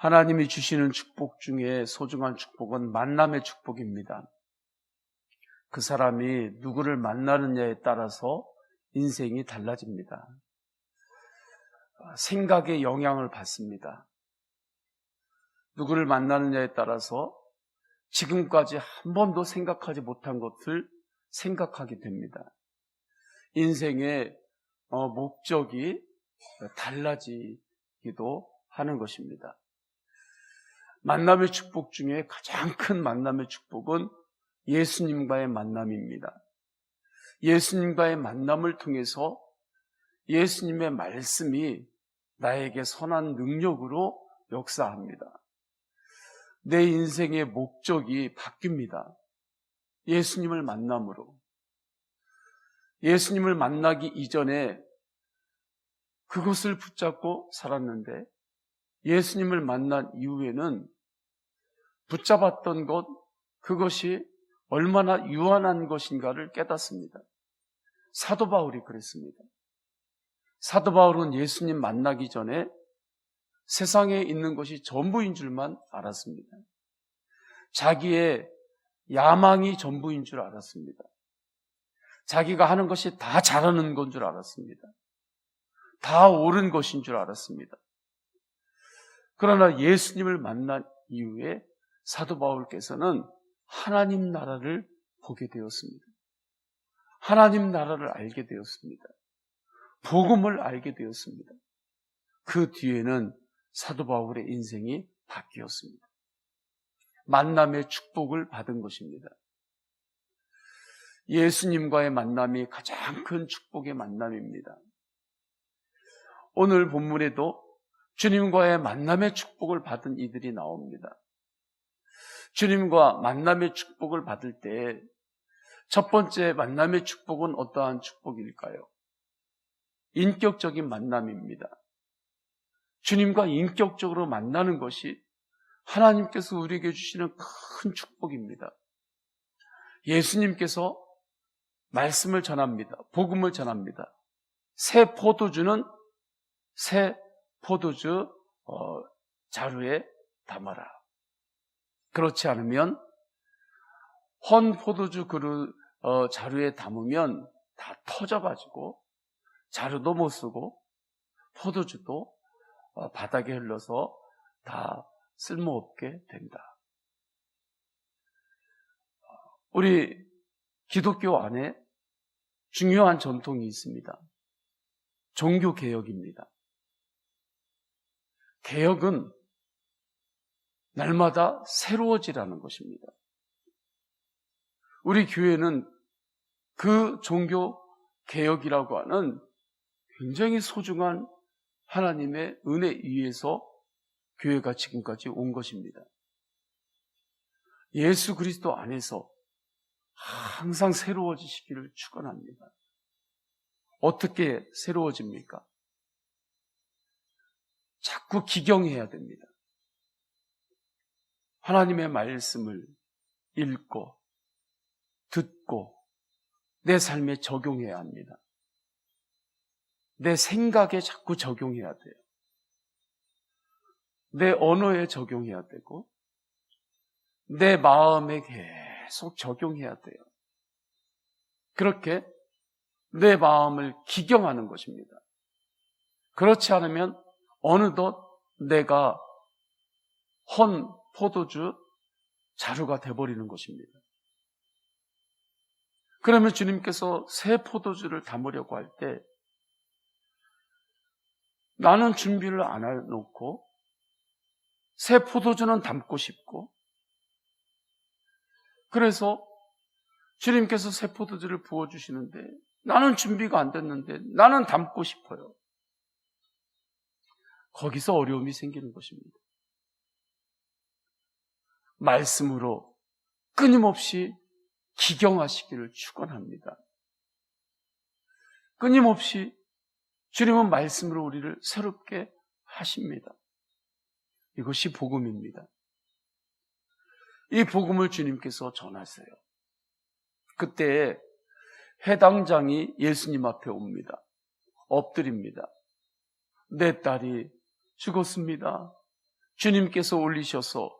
하나님이 주시는 축복 중에 소중한 축복은 만남의 축복입니다. 그 사람이 누구를 만나느냐에 따라서 인생이 달라집니다. 생각에 영향을 받습니다. 누구를 만나느냐에 따라서 지금까지 한 번도 생각하지 못한 것을 생각하게 됩니다. 인생의 목적이 달라지기도 하는 것입니다. 만남의 축복 중에 가장 큰 만남의 축복은 예수님과의 만남입니다. 예수님과의 만남을 통해서 예수님의 말씀이 나에게 선한 능력으로 역사합니다. 내 인생의 목적이 바뀝니다. 예수님을 만남으로. 예수님을 만나기 이전에 그것을 붙잡고 살았는데 예수님을 만난 이후에는 붙잡았던 것, 그것이 얼마나 유한한 것인가를 깨닫습니다. 사도 바울이 그랬습니다. 사도 바울은 예수님 만나기 전에 세상에 있는 것이 전부인 줄만 알았습니다. 자기의 야망이 전부인 줄 알았습니다. 자기가 하는 것이 다 잘하는 건 줄 알았습니다. 다 옳은 것인 줄 알았습니다. 그러나 예수님을 만난 이후에 사도 바울께서는 하나님 나라를 보게 되었습니다. 하나님 나라를 알게 되었습니다. 복음을 알게 되었습니다. 그 뒤에는 사도 바울의 인생이 바뀌었습니다. 만남의 축복을 받은 것입니다. 예수님과의 만남이 가장 큰 축복의 만남입니다. 오늘 본문에도 주님과의 만남의 축복을 받은 이들이 나옵니다. 주님과 만남의 축복을 받을 때 첫 번째 만남의 축복은 어떠한 축복일까요? 인격적인 만남입니다. 주님과 인격적으로 만나는 것이 하나님께서 우리에게 주시는 큰 축복입니다. 예수님께서 말씀을 전합니다. 복음을 전합니다. 새 포도주는 새 포도주 자루에 담아라. 그렇지 않으면 헌 포도주 그릇 자루에 담으면 다 터져가지고 자루도 못 쓰고 포도주도 바닥에 흘러서 다 쓸모없게 된다. 우리 기독교 안에 중요한 전통이 있습니다. 종교개혁입니다. 개혁은 날마다 새로워지라는 것입니다. 우리 교회는 그 종교개혁이라고 하는 굉장히 소중한 하나님의 은혜 위에서 교회가 지금까지 온 것입니다. 예수 그리스도 안에서 항상 새로워지시기를 축원합니다. 어떻게 새로워집니까? 자꾸 기경해야 됩니다. 하나님의 말씀을 읽고 듣고 내 삶에 적용해야 합니다. 내 생각에 자꾸 적용해야 돼요. 내 언어에 적용해야 되고 내 마음에 계속 적용해야 돼요. 그렇게 내 마음을 기경하는 것입니다. 그렇지 않으면 어느덧 내가 헌 포도주 자루가 돼버리는 것입니다. 그러면 주님께서 새 포도주를 담으려고 할 때 나는 준비를 안 해놓고 새 포도주는 담고 싶고 그래서 주님께서 새 포도주를 부어주시는데 나는 준비가 안 됐는데 나는 담고 싶어요. 거기서 어려움이 생기는 것입니다. 말씀으로 끊임없이 기경하시기를 축원합니다. 끊임없이 주님은 말씀으로 우리를 새롭게 하십니다. 이것이 복음입니다. 이 복음을 주님께서 전하세요. 그때 해당장이 예수님 앞에 옵니다. 엎드립니다. 내 딸이 죽었습니다. 주님께서 올리셔서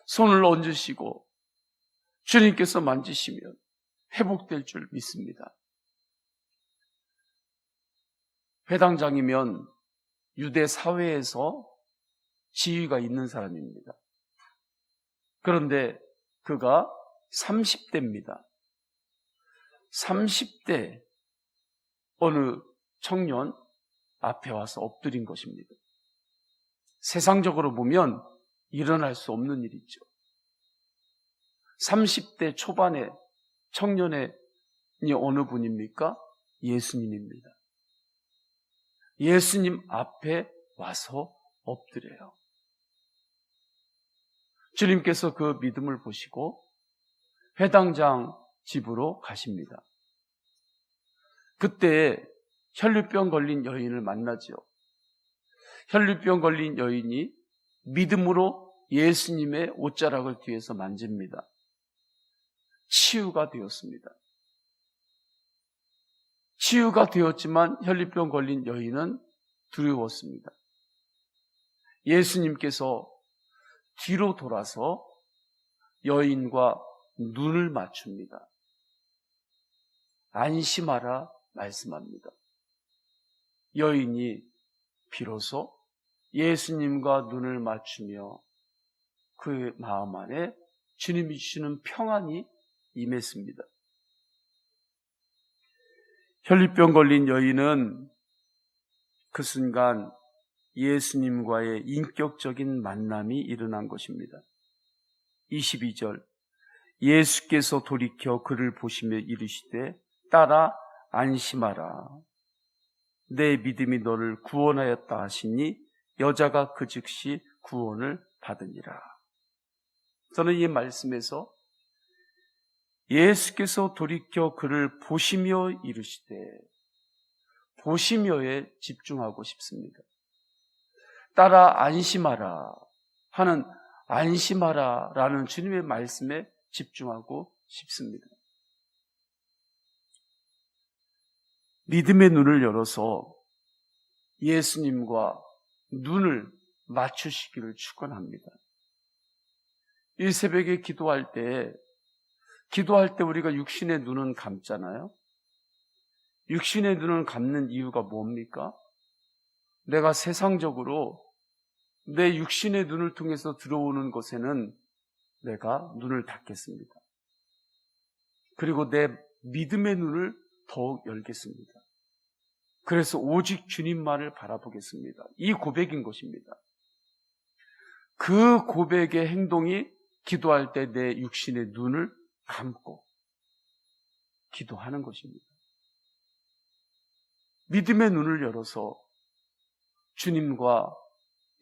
손을 얹으시고 주님께서 만지시면 회복될 줄 믿습니다. 회당장이면 유대 사회에서 지위가 있는 사람입니다. 그런데 그가 30대입니다. 30대 어느 청년 앞에 와서 엎드린 것입니다. 세상적으로 보면 일어날 수 없는 일이죠. 30대 초반의 청년이 어느 분입니까? 예수님입니다. 예수님 앞에 와서 엎드려요. 주님께서 그 믿음을 보시고 회당장 집으로 가십니다. 그때 혈류병 걸린 여인을 만나죠. 혈류병 걸린 여인이 믿음으로 예수님의 옷자락을 뒤에서 만집니다. 치유가 되었습니다. 치유가 되었지만 혈류병 걸린 여인은 두려웠습니다. 예수님께서 뒤로 돌아서 여인과 눈을 맞춥니다. 안심하라 말씀합니다. 여인이 비로소 예수님과 눈을 맞추며 그의 마음 안에 주님이 주시는 평안이 임했습니다. 혈류병 걸린 여인은 그 순간 예수님과의 인격적인 만남이 일어난 것입니다. 22절 예수께서 돌이켜 그를 보시며 이르시되 딸아 안심하라 내 믿음이 너를 구원하였다 하시니 여자가 그 즉시 구원을 받으니라. 저는 이 말씀에서 예수께서 돌이켜 그를 보시며 이르시되 보시며에 집중하고 싶습니다. 따라 안심하라 하는 안심하라 라는 주님의 말씀에 집중하고 싶습니다. 믿음의 눈을 열어서 예수님과 눈을 맞추시기를 축원합니다. 이 새벽에 기도할 때 우리가 육신의 눈은 감잖아요. 육신의 눈을 감는 이유가 뭡니까? 내가 세상적으로 내 육신의 눈을 통해서 들어오는 것에는 내가 눈을 닫겠습니다. 그리고 내 믿음의 눈을 더욱 열겠습니다. 그래서 오직 주님만을 바라보겠습니다. 이 고백인 것입니다. 그 고백의 행동이 기도할 때 내 육신의 눈을 감고 기도하는 것입니다. 믿음의 눈을 열어서 주님과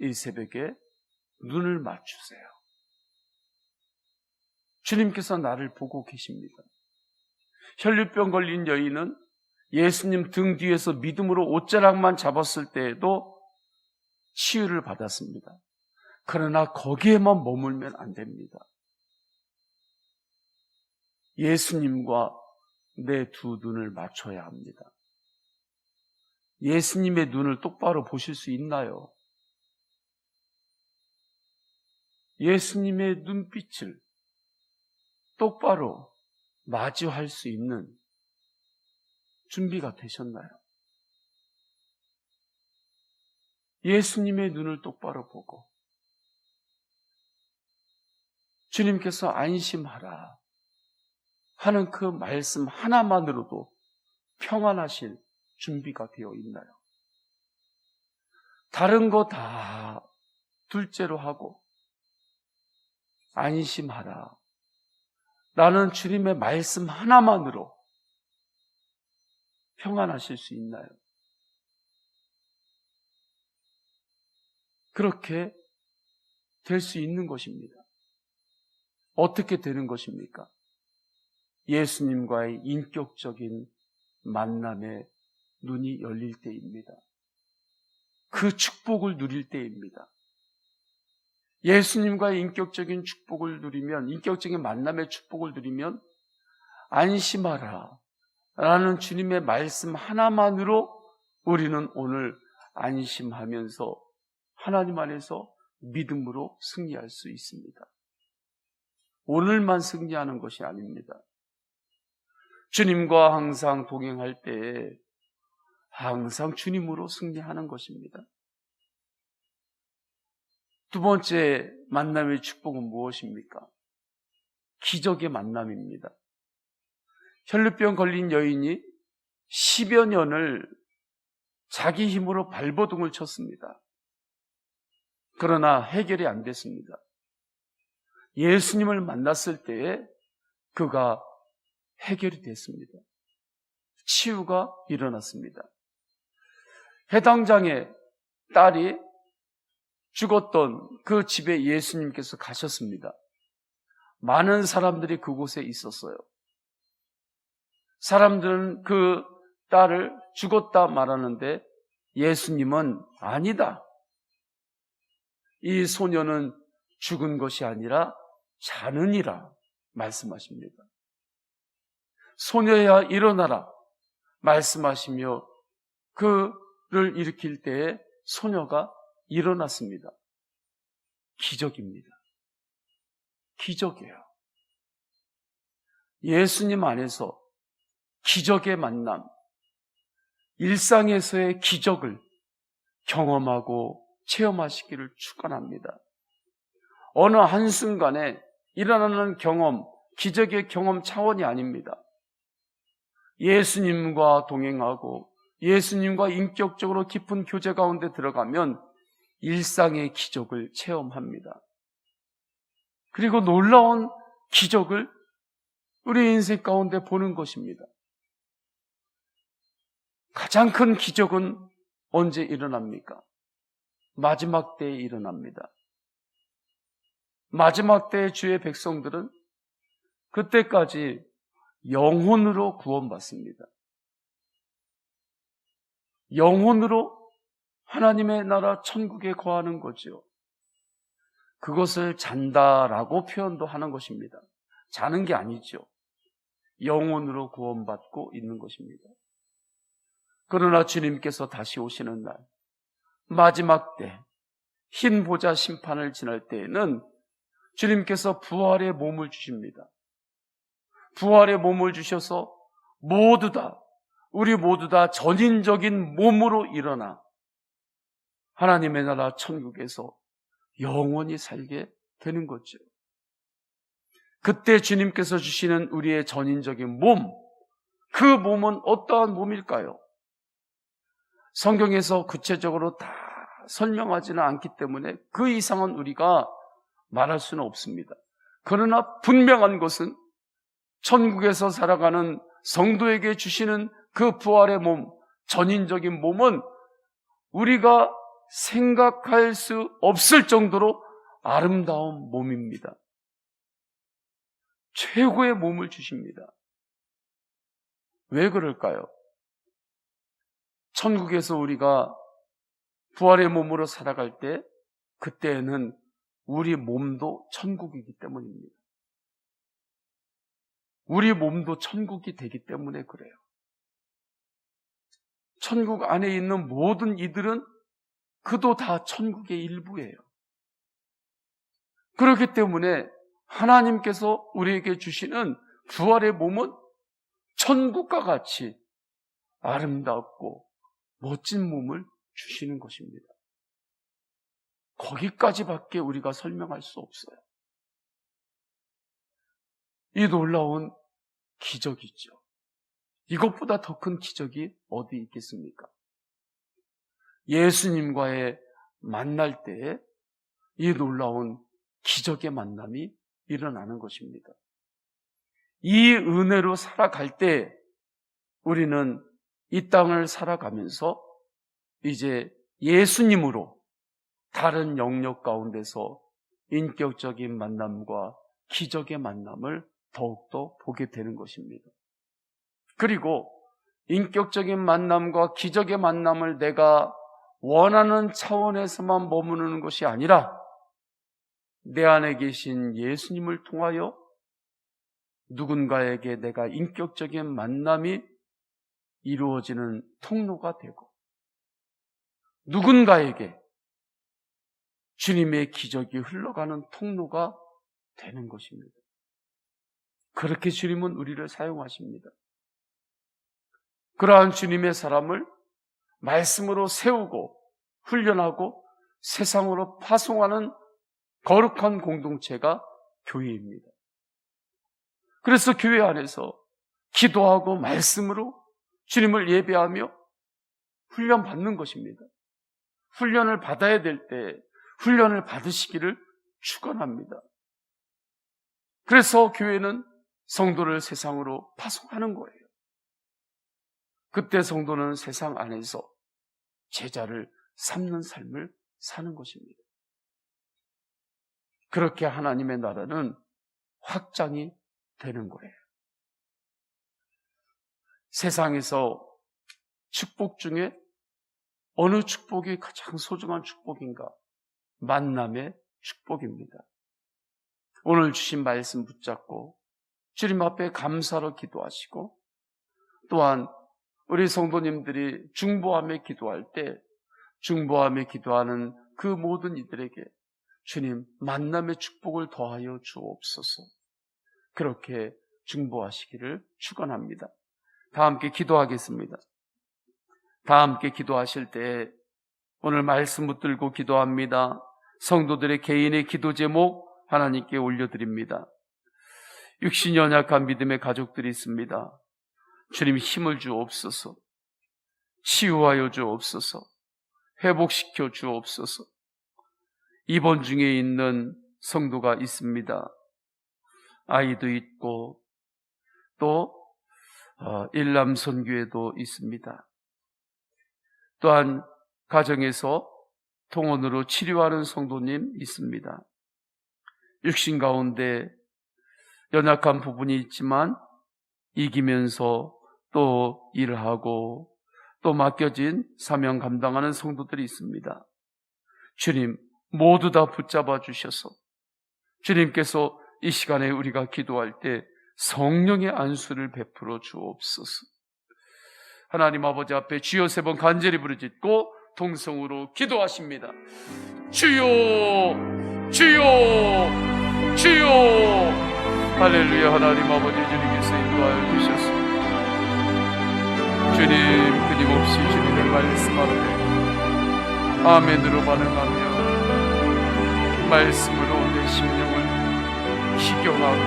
이 새벽에 눈을 맞추세요. 주님께서 나를 보고 계십니다. 혈류병 걸린 여인은 예수님 등 뒤에서 믿음으로 옷자락만 잡았을 때에도 치유를 받았습니다. 그러나 거기에만 머물면 안 됩니다. 예수님과 내 두 눈을 맞춰야 합니다. 예수님의 눈을 똑바로 보실 수 있나요? 예수님의 눈빛을 똑바로 마주할 수 있는 준비가 되셨나요? 예수님의 눈을 똑바로 보고 주님께서 안심하라 하는 그 말씀 하나만으로도 평안하실 준비가 되어 있나요? 다른 거 다 둘째로 하고 안심하라 라는 주님의 말씀 하나만으로 평안하실 수 있나요? 그렇게 될 수 있는 것입니다. 어떻게 되는 것입니까? 예수님과의 인격적인 만남에 눈이 열릴 때입니다. 그 축복을 누릴 때입니다. 예수님과의 인격적인 축복을 누리면, 인격적인 만남의 축복을 누리면 안심하라 라는 주님의 말씀 하나만으로 우리는 오늘 안심하면서 하나님 안에서 믿음으로 승리할 수 있습니다. 오늘만 승리하는 것이 아닙니다. 주님과 항상 동행할 때에 항상 주님으로 승리하는 것입니다. 두 번째 만남의 축복은 무엇입니까? 기적의 만남입니다. 혈루병 걸린 여인이 10여 년을 자기 힘으로 발버둥을 쳤습니다. 그러나 해결이 안 됐습니다. 예수님을 만났을 때에 그가 해결이 됐습니다. 치유가 일어났습니다. 해당장의 딸이 죽었던 그 집에 예수님께서 가셨습니다. 많은 사람들이 그곳에 있었어요. 사람들은 그 딸을 죽었다 말하는데 예수님은 아니다. 이 소녀는 죽은 것이 아니라 자느니라 말씀하십니다. 소녀야 일어나라 말씀하시며 그를 일으킬 때에 소녀가 일어났습니다. 기적입니다. 기적이에요. 예수님 안에서 기적의 만남, 일상에서의 기적을 경험하고 체험하시기를 축원합니다. 어느 한순간에 일어나는 경험, 기적의 경험 차원이 아닙니다. 예수님과 동행하고 예수님과 인격적으로 깊은 교제 가운데 들어가면 일상의 기적을 체험합니다. 그리고 놀라운 기적을 우리 인생 가운데 보는 것입니다. 가장 큰 기적은 언제 일어납니까? 마지막 때에 일어납니다. 마지막 때의 주의 백성들은 그때까지 영혼으로 구원받습니다. 영혼으로 하나님의 나라 천국에 거하는 거죠. 그것을 잔다라고 표현도 하는 것입니다. 자는 게 아니죠. 영혼으로 구원받고 있는 것입니다. 그러나 주님께서 다시 오시는 날, 마지막 때, 흰 보좌 심판을 지날 때에는 주님께서 부활의 몸을 주십니다. 부활의 몸을 주셔서 우리 모두 다 전인적인 몸으로 일어나 하나님의 나라 천국에서 영원히 살게 되는 거죠. 그때 주님께서 주시는 우리의 전인적인 몸, 그 몸은 어떠한 몸일까요? 성경에서 구체적으로 다 설명하지는 않기 때문에 그 이상은 우리가 말할 수는 없습니다. 그러나 분명한 것은 천국에서 살아가는 성도에게 주시는 그 부활의 몸, 전인적인 몸은 우리가 생각할 수 없을 정도로 아름다운 몸입니다. 최고의 몸을 주십니다. 왜 그럴까요? 천국에서 우리가 부활의 몸으로 살아갈 때 그때에는 우리 몸도 천국이기 때문입니다. 우리 몸도 천국이 되기 때문에 그래요. 천국 안에 있는 모든 이들은 그도 다 천국의 일부예요. 그렇기 때문에 하나님께서 우리에게 주시는 부활의 몸은 천국과 같이 아름답고 멋진 몸을 주시는 것입니다. 거기까지밖에 우리가 설명할 수 없어요. 이 놀라운 기적이죠. 이것보다 더 큰 기적이 어디 있겠습니까? 예수님과의 만날 때에 이 놀라운 기적의 만남이 일어나는 것입니다. 이 은혜로 살아갈 때 우리는 이 땅을 살아가면서 이제 예수님으로 다른 영역 가운데서 인격적인 만남과 기적의 만남을 더욱더 보게 되는 것입니다. 그리고 인격적인 만남과 기적의 만남을 내가 원하는 차원에서만 머무르는 것이 아니라 내 안에 계신 예수님을 통하여 누군가에게 내가 인격적인 만남이 이루어지는 통로가 되고 누군가에게 주님의 기적이 흘러가는 통로가 되는 것입니다. 그렇게 주님은 우리를 사용하십니다. 그러한 주님의 사람을 말씀으로 세우고 훈련하고 세상으로 파송하는 거룩한 공동체가 교회입니다. 그래서 교회 안에서 기도하고 말씀으로 주님을 예배하며 훈련받는 것입니다. 훈련을 받아야 될 때 훈련을 받으시기를 축원합니다. 그래서 교회는 성도를 세상으로 파송하는 거예요. 그때 성도는 세상 안에서 제자를 삼는 삶을 사는 것입니다. 그렇게 하나님의 나라는 확장이 되는 거예요. 세상에서 축복 중에 어느 축복이 가장 소중한 축복인가? 만남의 축복입니다. 오늘 주신 말씀 붙잡고 주님 앞에 감사로 기도하시고, 또한 우리 성도님들이 중보하며 기도할 때 중보하며 기도하는 그 모든 이들에게 주님 만남의 축복을 더하여 주옵소서. 그렇게 중보하시기를 축원합니다. 다 함께 기도하겠습니다. 다 함께 기도하실 때 오늘 말씀 붙들고 기도합니다. 성도들의 개인의 기도 제목 하나님께 올려드립니다. 육신이 연약한 믿음의 가족들이 있습니다. 주님 힘을 주옵소서. 치유하여 주옵소서. 회복시켜 주옵소서. 입원 중에 있는 성도가 있습니다. 아이도 있고 또 일남 선교에도 있습니다. 또한 가정에서 통원으로 치료하는 성도님 있습니다. 육신 가운데 연약한 부분이 있지만 이기면서 또 일을 하고 또 맡겨진 사명 감당하는 성도들이 있습니다. 주님 모두 다 붙잡아 주셔서 주님께서 이 시간에 우리가 기도할 때 성령의 안수를 베풀어 주옵소서. 하나님 아버지 앞에 주여 3번 간절히 부르짖고 동성으로 기도하십니다. 주여 주여 주여. 할렐루야. 하나님 아버지 주님께서 인도하여 주셔서 주님 끊임없이 주님의 말씀하되 아멘으로 반응하며 말씀으로 내 심령을 기경하고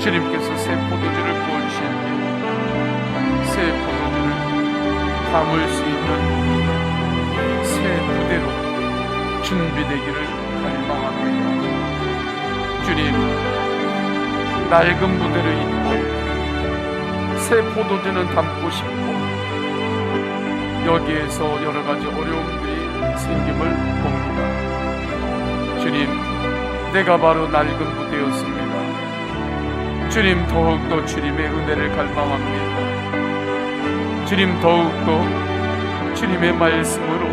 주님께서 새 포도주를 부어주실 때 새 포도주를 담을 수 있는 새 부대로 준비되기를 갈망합니다. 주님 낡은 부대를 입고 새 포도주는 담고 싶고 여기에서 여러 가지 어려움들이 생김을 봅니다. 주님 내가 바로 낡은 부대였습니다. 주님 더욱더 주님의 은혜를 갈망합니다. 주님 더욱더 주님의 말씀으로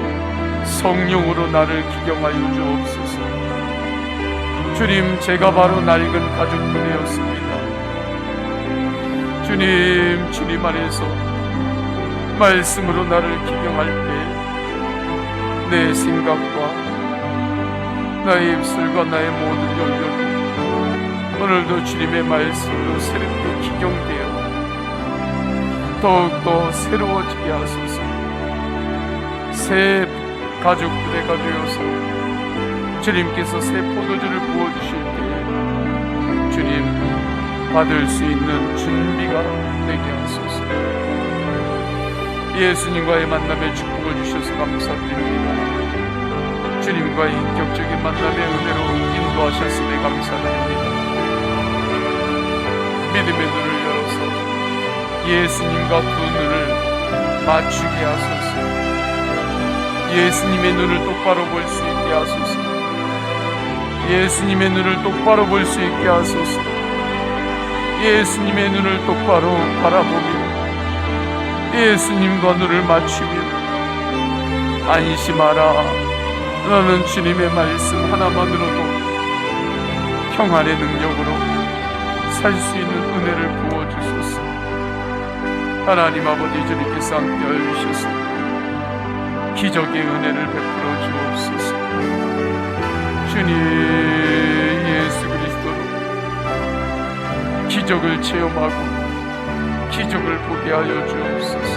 성령으로 나를 기경하여 주옵소서. 주님 제가 바로 낡은 가죽 부대였습니다. 주님 안에서 말씀으로 나를 기경할 때 내 생각과 나의 입술과 나의 모든 영역이 오늘도 주님의 말씀으로 새롭게 기경되어 더욱더 새로워지게 하소서. 새 가죽 부대가 되어서 주님께서 새 포도주를 부어주실 때에 주님 받을 수 있는 준비가 되게 하소서. 예수님과의 만남의 축복을 주셔서 감사드립니다. 주님과의 인격적인 만남의 은혜로 인도하셨음에 감사드립니다. 믿음의 눈을 열어서 예수님과 두 눈을 맞추게 하소서. 예수님의 눈을 똑바로 볼 수 있게 하소서. 예수님의 눈을 똑바로 볼 수 있게 하소서. 예수님의 눈을 똑바로 바라보며 예수님과 눈을 맞추며 안심하라. 너는 주님의 말씀 하나만으로도 평안의 능력으로 살 수 있는 은혜를 부어주소서. 하나님 아버지 주님께서 함께하여 주셔서 기적의 은혜를 베풀어 주옵소서. 주님 예수 그리스도로 기적을 체험하고 기적을 보게 하여 주옵소서.